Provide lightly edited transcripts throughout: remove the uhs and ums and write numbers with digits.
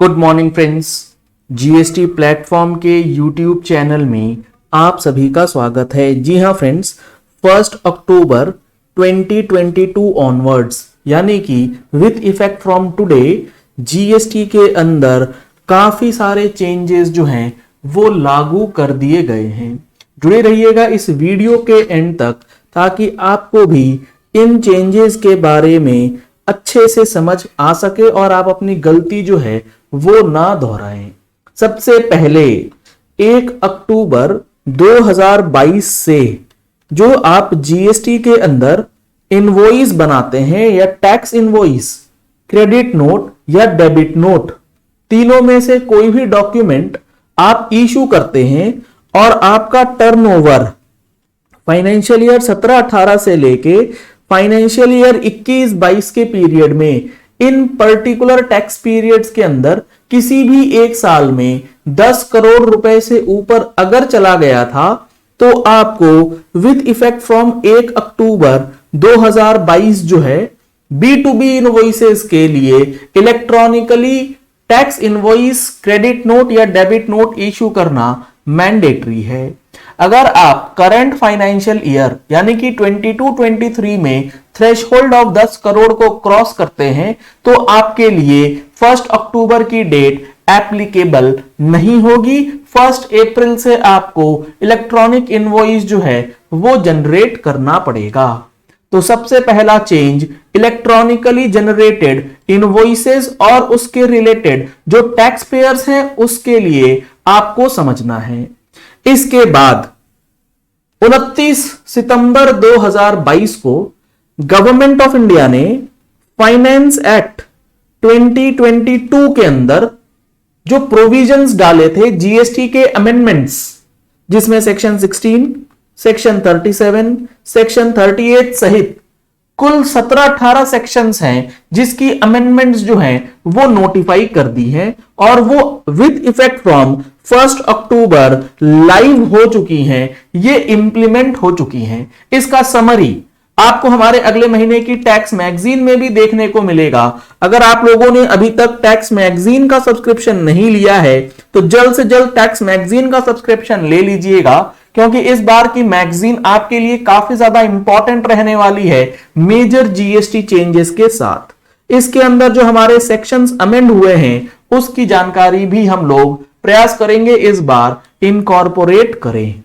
Good morning friends, GST platform के YouTube channel में आप सभी का स्वागत है। जी हाँ फ्रेंड्स, 1 अक्टूबर 2022 ऑनवर्ड्स यानी कि with effect from today GST के अंदर काफी सारे चेंजेस जो हैं वो लागू कर दिए गए हैं। जुड़े रहिएगा इस वीडियो के एंड तक ताकि आपको भी इन चेंजेस के बारे में अच्छे से समझ आ सके और आप अपनी गलती जो है वो ना दोहराएं। सबसे पहले 1 अक्टूबर 2022 से जो आप जीएसटी के अंदर इनवॉइस बनाते हैं या टैक्स इनवॉइस, क्रेडिट नोट या डेबिट नोट, तीनों में से कोई भी डॉक्यूमेंट आप इशू करते हैं और आपका टर्नओवर फाइनेंशियल ईयर 17-18 से लेके फाइनेंशियल ईयर 21-22 के पीरियड में इन पर्टिकुलर टैक्स पीरियड्स के अंदर किसी भी एक साल में 10 करोड़ रुपए से ऊपर अगर चला गया था तो आपको विद इफेक्ट फ्रॉम 1 अक्टूबर 2022 जो है B2B इनवॉइसेस के लिए electronically tax invoice, credit note या डेबिट नोट इशू करना मैंडेटरी है। अगर आप करंट फाइनेंशियल ईयर यानी कि 22-23 में थ्रेशहोल्ड ऑफ 10 करोड़ को क्रॉस करते हैं तो आपके लिए 1 अक्टूबर की डेट एप्लीकेबल नहीं होगी। 1 अप्रैल से आपको इलेक्ट्रॉनिक इनवॉइस जो है वो जनरेट करना पड़ेगा। तो सबसे पहला चेंज, इलेक्ट्रॉनिकली जनरेटेड इनवॉइसेस और उसके रिलेटेड जो टैक्स पेयर्स हैं उसके लिए आपको समझना है। इसके बाद 29 सितंबर 2022 को गवर्नमेंट ऑफ इंडिया ने फाइनेंस एक्ट 2022 के अंदर जो प्रोविजंस डाले थे जीएसटी के अमेंडमेंट्स, जिसमें सेक्शन 16, सेक्शन 37, सेक्शन 38 सहित कुल 17-18 सेक्शंस हैं जिसकी अमेंडमेंट्स जो हैं वो नोटिफाई कर दी हैं और वो with effect from 1 October live हो चुकी हैं, ये इंप्लीमेंट हो चुकी हैं। इसका समरी आपको हमारे अगले महीने की टैक्स मैगजीन में भी देखने को मिलेगा। अगर आप लोगों ने अभी तक टैक्स मैगजीन का सब्सक्रिप्शन नहीं लिया है तो जल्द से जल्द टैक्स मैगजीन का सब्सक्रिप्शन ले लीजिएगा, क्योंकि इस बार की मैगजीन आपके लिए काफी ज्यादा इंपॉर्टेंट रहने वाली है मेजर जीएसटी चेंजेस के साथ। इसके अंदर जो हमारे सेक्शंस अमेंड हुए हैं उसकी जानकारी भी हम लोग प्रयास करेंगे इस बार इनकॉर्पोरेट करें।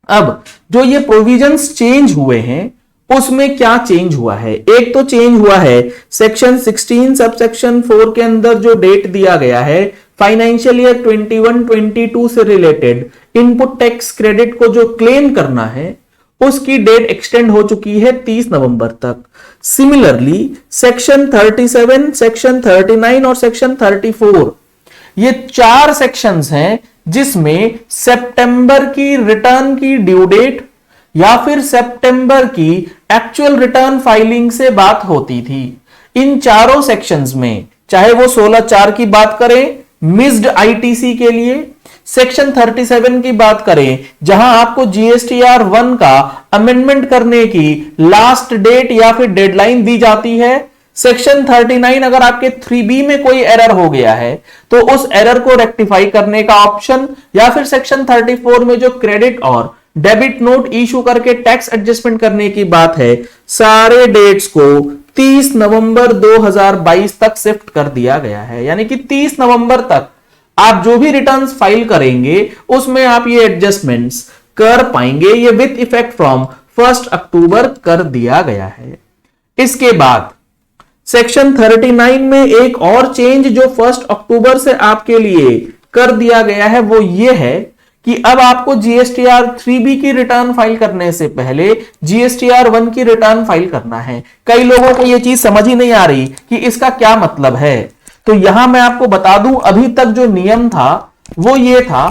अब जो ये प्रोविजंस चेंज हुए हैं उसमें क्या चेंज हुआ है? एक तो चेंज हुआ है सेक्शन 16 सबसेक्शन 4 के अंदर जो डेट दिया गया है फाइनेंशियल ईयर 21-22 से रिलेटेड इनपुट टैक्स क्रेडिट को जो क्लेम करना है उसकी डेट एक्सटेंड हो चुकी है 30 नवंबर तक। सिमिलरली सेक्शन 37, सेक्शन 39 और सेक्शन 34, ये 4 सेक्शंस हैं जिसमें सितंबर की रिटर्न की ड्यू डेट या फिर सितंबर की एक्चुअल रिटर्न फाइलिंग से बात होती थी। इन चारों सेक्शंस में चाहे वो 16(4) की बात करें मिस्ड आईटीसी के लिए, सेक्शन 37 की बात करें जहां आपको जीएसटीआर 1 का अमेंडमेंट करने की लास्ट डेट या फिर डेडलाइन दी जाती है, सेक्शन 39 अगर आपके 3B में कोई एरर हो गया है तो उस एरर को रेक्टिफाई करने का ऑप्शन, या फिर सेक्शन 34 में जो क्रेडिट और डेबिट नोट इशू करके टैक्स एडजस्टमेंट करने की बात है, सारे डेट्स को 30 नवंबर 2022 तक शिफ्ट कर दिया गया है। यानी कि 30 नवंबर तक आप जो भी रिटर्न्स फाइल करेंगे उसमें आप ये एडजस्टमेंट्स कर पाएंगे। ये विद इफेक्ट फ्रॉम 1 अक्टूबर कर दिया गया है। इसके बाद सेक्शन 39 में एक और चेंज जो 1 अक्टूबर से आपके लिए कर दिया गया है वो ये है कि अब आपको जीएसटीआर 3B की रिटर्न फाइल करने से पहले जीएसटीआर 1 की रिटर्न फाइल करना है। कई लोगों को यह चीज समझ ही नहीं आ रही कि इसका क्या मतलब है। तो यहां मैं आपको बता दूं, अभी तक जो नियम था वो ये था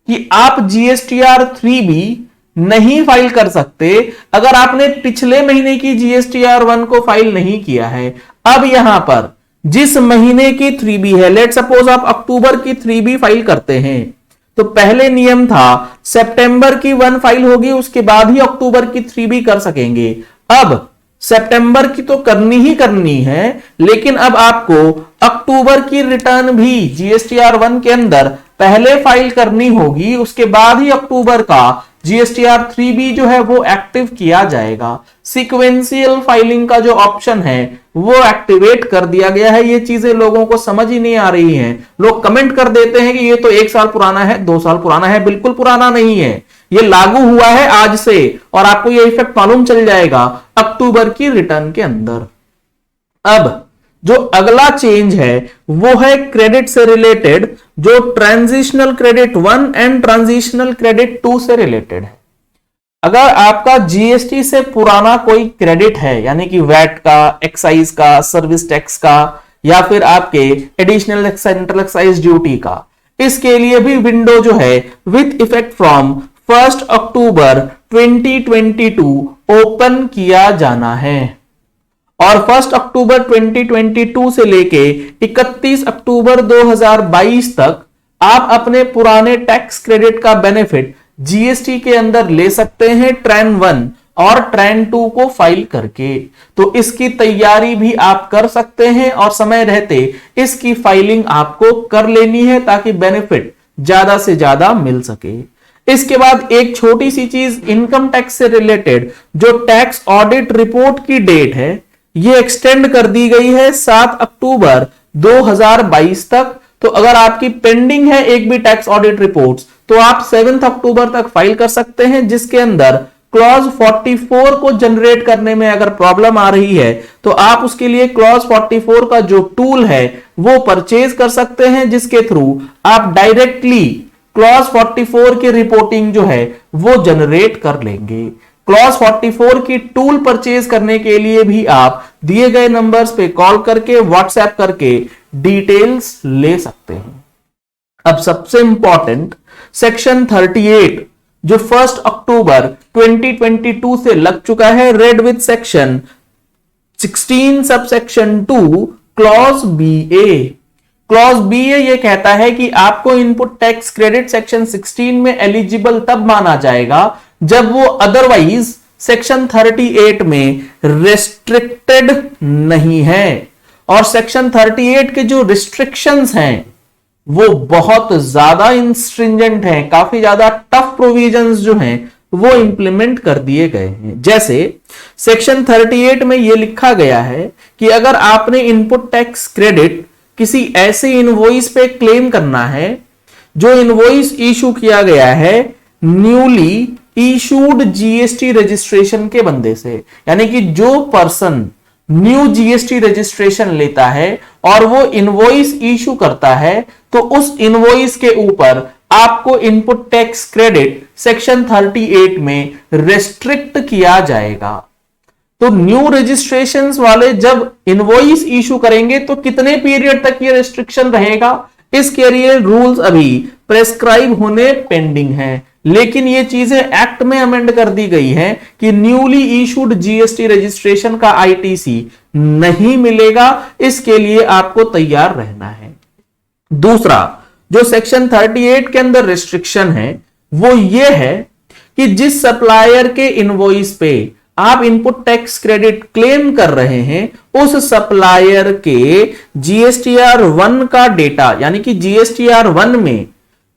कि आप जीएसटीआर 3B नहीं फाइल कर सकते अगर आपने पिछले महीने की जीएसटीआर 1 को फाइल नहीं किया है। अब यहां पर जिस महीने की 3B है, लेट सपोज आप अक्टूबर की 3B फाइल करते हैं तो पहले नियम था सितंबर की 1 फाइल होगी उसके बाद ही अक्टूबर की 3B कर सकेंगे। अब सितंबर की तो करनी ही करनी है, लेकिन अब आपको अक्टूबर की रिटर्न भी जीएसटीआर 1 के अंदर पहले फाइल करनी होगी, उसके बाद ही अक्टूबर का जीएसटीआर 3B जो है वो एक्टिव किया जाएगा। सीक्वेंशियल फाइलिंग का जो ऑप्शन है वो एक्टिवेट कर दिया गया है। ये चीजें लोगों को समझ ही नहीं आ रही हैं। लोग कमेंट कर देते हैं कि ये तो 1 साल पुराना है, 2 साल पुराना है। बिल्कुल पुराना नहीं है, ये लागू हुआ है आज से, और आपको ये इफेक्ट मालूम चल जाएगा अक्टूबर की रिटर्न के अंदर। अब जो अगला चेंज है वो है क्रेडिट से रिलेटेड, जो transitional credit 1 and transitional credit 2 से रिलेटेड है। अगर आपका जीएसटी से पुराना कोई क्रेडिट है, यानी कि वैट का, एक्साइज का, सर्विस टैक्स का, या फिर आपके एडिशनल सेंट्रल एक्साइज ड्यूटी का, इसके लिए भी विंडो जो है with effect from 1 October 2022 open किया जाना है। और 1 अक्टूबर 2022 से लेके 31 अक्टूबर 2022 तक आप अपने पुराने टैक्स क्रेडिट का बेनिफिट जीएसटी के अंदर ले सकते हैं ट्रैन 1 और ट्रैन 2 को फाइल करके। तो इसकी तैयारी भी आप कर सकते हैं और समय रहते इसकी फाइलिंग आपको कर लेनी है ताकि बेनिफिट ज्यादा से ज्यादा मिल सके। इसके बाद एक छोटी सी चीज इनकम टैक्स से रिलेटेड, जो टैक्स ऑडिट रिपोर्ट की डेट है ये एक्सटेंड कर दी गई है 7 अक्टूबर 2022 तक। तो अगर आपकी पेंडिंग है एक भी टैक्स ऑडिट रिपोर्ट्स, तो आप 7 अक्टूबर तक फाइल कर सकते हैं, जिसके अंदर क्लॉज 44 को जनरेट करने में अगर प्रॉब्लम आ रही है तो आप उसके लिए क्लॉज 44 का जो टूल है वो परचेज कर सकते हैं, जिसके थ्रू आप डायरेक्टली क्लॉज 44 की रिपोर्टिंग जो है वो जनरेट कर लेंगे। क्लॉज 44 की टूल परचेज करने के लिए भी आप दिए गए नंबर्स पे कॉल करके, व्हाट्सएप करके डिटेल्स ले सकते हैं। अब सबसे इंपॉर्टेंट सेक्शन 38 जो 1 अक्टूबर 2022 से लग चुका है, red with section 16 subsection 2 clause BA। Clause BA ये कहता है कि आपको इनपुट टैक्स क्रेडिट सेक्शन 16 में एलिजिबल तब माना जाएगा जब वो अदरवाइज सेक्शन 38 में रेस्ट्रिक्टेड नहीं है। और सेक्शन 38 के जो रिस्ट्रिक्शंस हैं वो बहुत ज्यादा इंस्ट्रिंजेंट हैं, काफी ज्यादा टफ प्रोविजंस जो हैं वो इंप्लीमेंट कर दिए गए हैं। जैसे सेक्शन 38 में ये लिखा गया है कि अगर आपने इनपुट टैक्स क्रेडिट किसी ऐसे इनवॉइस पे क्लेम करना है जो इनवॉइस इशू किया गया है न्यूली इशूड जीएसटी रजिस्ट्रेशन के बंदे से, यानी कि जो पर्सन न्यू जीएसटी रजिस्ट्रेशन लेता है और वो इनवॉइस इशू करता है, तो उस इनवॉइस के ऊपर आपको इनपुट टैक्स क्रेडिट सेक्शन 38 में रेस्ट्रिक्ट किया जाएगा। तो न्यू रजिस्ट्रेशंस वाले जब इनवॉइस इशू करेंगे तो कितने पीरियड तक ये रेस्ट्रिक्शन रहेगा, इसके लिए रूल्स अभी प्रेस्क्राइब होने पेंडिंग हैं। लेकिन ये चीजें एक्ट में अमेंड कर दी गई हैं कि न्यूली इशूड जीएसटी रजिस्ट्रेशन का आईटीसी नहीं मिलेगा, इसके लिए आपको तैयार रहना है। दूसरा जो सेक्शन 38 के अंदर रिस्ट्रिक्शन है वो ये है कि जिस सप्लायर के इनवॉइस पे आप इनपुट टैक्स क्रेडिट क्लेम कर रहे हैं उस सप्लायर के जीएसटीआर 1 का डेटा, यानी कि जीएसटीआर 1 में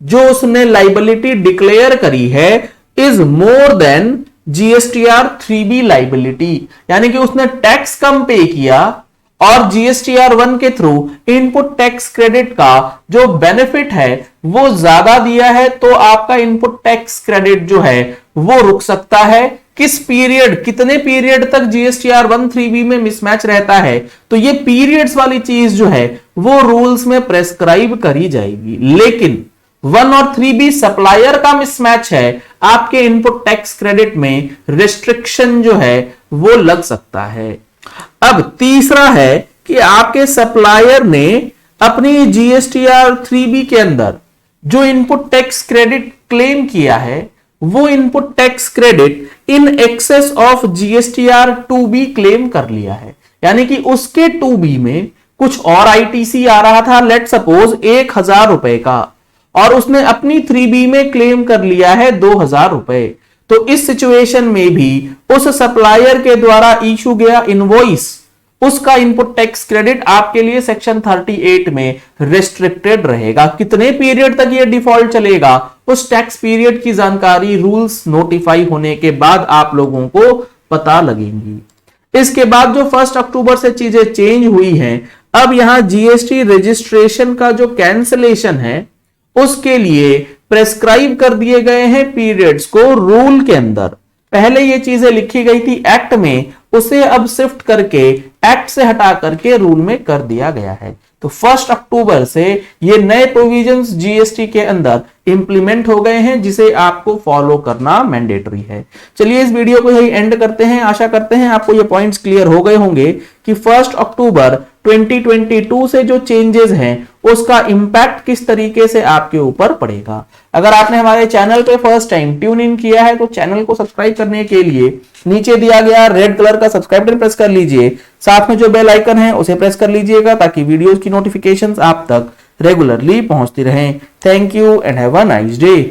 जो उसने लाइबिलिटी डिक्लेयर करी है is more than GSTR 3B liability, यानी कि उसने टैक्स कम पे किया और जीएसटीआर 1 के थ्रू इनपुट टैक्स क्रेडिट का जो बेनिफिट है वो ज्यादा दिया है, तो आपका इनपुट टैक्स क्रेडिट जो है वो रुक सकता है। किस पीरियड, कितने पीरियड तक जीएसटीआर 1 3B में मिसमैच रहता है, तो ये पीरियड्स वाली चीज जो है वो रूल्स में प्रेस्क्राइब करी जाएगी। लेकिन 1 और 3B सप्लायर का मिसमैच है, आपके इनपुट टैक्स क्रेडिट में रिस्ट्रिक्शन जो है वो लग सकता है। अब तीसरा है कि आपके सप्लायर ने अपनी जीएसटीआर 3B के अंदर जो इनपुट टैक्स क्रेडिट क्लेम किया है वो input tax credit in excess of GSTR 2B claim कर लिया है, यानी कि उसके 2B में कुछ और आईटीसी आ रहा था, लेट सपोज 1000 रुपए का, और उसने अपनी 3B में क्लेम कर लिया है 2000 रुपए। तो इस सिचुएशन में भी उस सप्लायर के द्वारा इशू गया इनवॉइस, उसका इनपुट टैक्स क्रेडिट आपके लिए सेक्शन 38 में रेस्ट्रिक्टेड रहेगा। कितने पीरियड तक ये डिफॉल्ट चलेगा, उस टैक्स पीरियड की जानकारी रूल्स नोटिफाई होने के बाद आप लोगों को पता लगेंगी। इसके बाद जो 1 अक्टूबर से चीजें चेंज हुई हैं, अब यहां जीएसटी रजिस्ट्रेशन का जो कैंसलेशन है उसके लिए प्रेस्क्राइब कर दिए गए हैं पीरियड्स को रूल के अंदर। पहले ये चीजें लिखी गई थी एक्ट में, उसे अब शिफ्ट करके एक्ट से हटा करके रूल में कर दिया गया है। तो 1 अक्टूबर से ये नए प्रोविजंस जीएसटी के अंदर इंप्लीमेंट हो गए हैं, जिसे आपको फॉलो करना मैंडेटरी है। चलिए इस वीडियो को यही एंड करते हैं। आशा करते हैं आपको ये पॉइंट्स क्लियर हो गए होंगे कि 1 अक्टूबर 2022 से जो चेंजेस हैं उसका इंपैक्ट किस तरीके से आपके ऊपर पड़ेगा। अगर आपने हमारे चैनल पे फर्स्ट टाइम ट्यून इन किया है तो चैनल को सब्सक्राइब करने के लिए नीचे दिया गया रेड कलर का सब्सक्राइब बटन प्रेस कर लीजिए, साथ में जो बेल आइकन है उसे प्रेस कर लीजिएगा ताकि वीडियोस की नोटिफिकेशंस आप तक रेगुलरली पहुंचती रहें। Thank you and have a nice day.